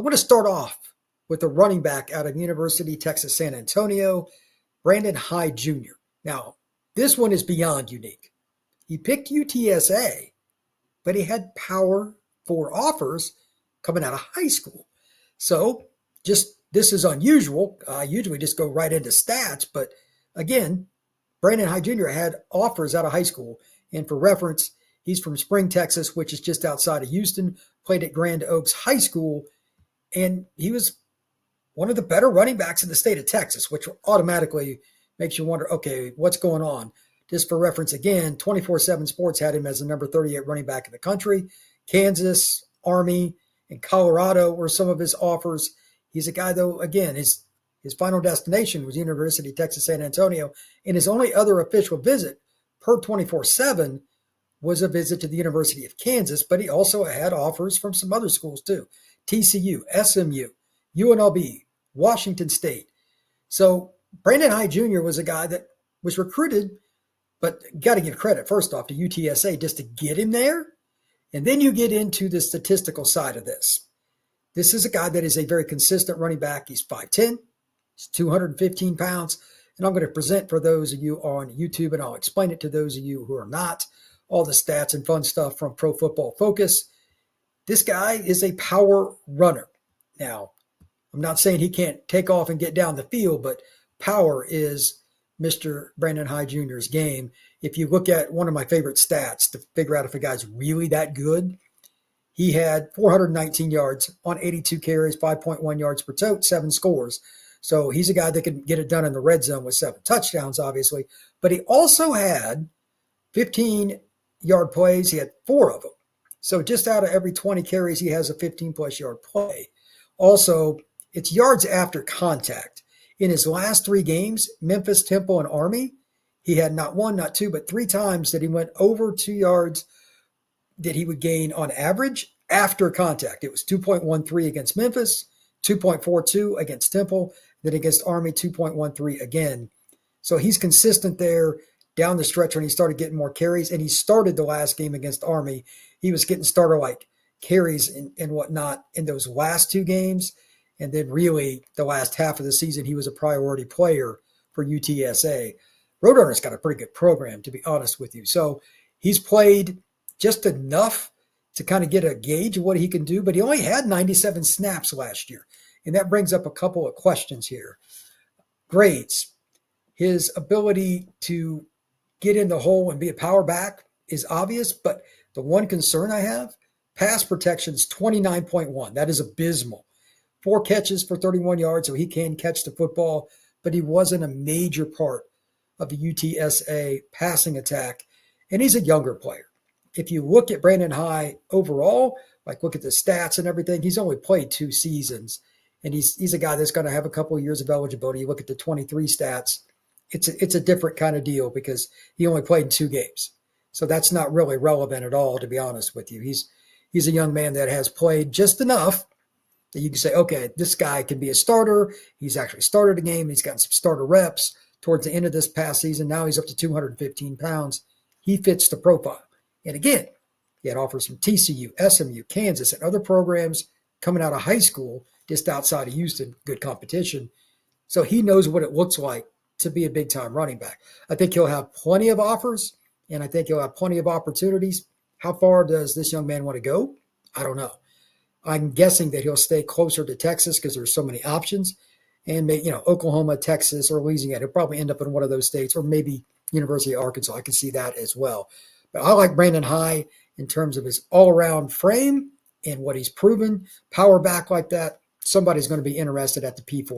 I want to start off with a running back out of University of Texas San Antonio, Brandon Hyde Jr. Now, this one is beyond unique. He picked UTSA, but he had Power 4 offers coming out of high school. So, just this is unusual. I usually just go right into stats, but again, Brandon Hyde Jr. had offers out of high school. And for reference, he's from Spring, Texas, which is just outside of Houston, played at Grand Oaks High School, and he was one of the better running backs in the state of Texas, which automatically makes you wonder, okay, what's going on? Just for reference, again, 24/7 Sports had him as the number 38 running back in the country. Kansas, Army, and Colorado were some of his offers. He's a guy, though, again, his final destination was University of Texas San Antonio, and his only other official visit per 24/7 was a visit to the University of Kansas, but he also had offers from some other schools too. TCU, SMU, UNLV, Washington State. So Brandon Hyde Jr. was a guy that was recruited, but got to give credit first off to UTSA just to get him there. And then you get into the statistical side of this. This is a guy that is a very consistent running back. He's 5'10", he's 215 pounds. And I'm going to present for those of you on YouTube, and I'll explain it to those of you who are not, all the stats and fun stuff from Pro Football Focus. This guy is a power runner. Now, I'm not saying he can't take off and get down the field, but power is Mr. Brandon Hyde Jr.'s game. If you look at one of my favorite stats to figure out if a guy's really that good, he had 419 yards on 82 carries, 5.1 yards per tote, 7 scores. So he's a guy that can get it done in the red zone with 7 touchdowns, obviously. But he also had 15-yard plays. He had 4 of them. So just out of every 20 carries, he has a 15-plus yard play. Also, it's yards after contact. In his last 3 games, Memphis, Temple, and Army, he had not 1, not 2, but 3 times that he went over 2 yards that he would gain on average after contact. It was 2.13 against Memphis, 2.42 against Temple, then against Army, 2.13 again. So he's consistent there down the stretch when he started getting more carries, and he started the last game against Army. He was getting starter-like carries and whatnot in those last 2 games, and then really the last half of the season, he was a priority player for UTSA. Roadrunner's got a pretty good program, to be honest with you. So he's played just enough to kind of get a gauge of what he can do, but he only had 97 snaps last year. And that brings up a couple of questions here. Grades. His ability to get in the hole and be a power back is obvious, but the one concern I have, pass protection is 29.1. That is abysmal. 4 catches for 31 yards, so he can catch the football, but he wasn't a major part of the UTSA passing attack, and he's a younger player. If you look at Brandon Hyde overall, like look at the stats and everything, he's only played 2 seasons, and he's a guy that's going to have a couple of years of eligibility. You look at the 23 stats, it's a different kind of deal because he only played in 2 games. So that's not really relevant at all, to be honest with you. He's a young man that has played just enough that you can say, okay, this guy can be a starter. He's actually started a game. He's got some starter reps towards the end of this past season. Now he's up to 215 pounds. He fits the profile. And again, he had offers from TCU, SMU, Kansas, and other programs coming out of high school just outside of Houston, good competition. So he knows what it looks like to be a big-time running back. I think he'll have plenty of offers, and I think he'll have plenty of opportunities. How far does this young man want to go? I don't know. I'm guessing that he'll stay closer to Texas because there's so many options. And maybe, Oklahoma, Texas, or Louisiana. He'll probably end up in one of those states, or maybe University of Arkansas. I can see that as well. But I like Brandon Hyde in terms of his all-around frame and what he's proven. Power back like that, somebody's going to be interested at the P4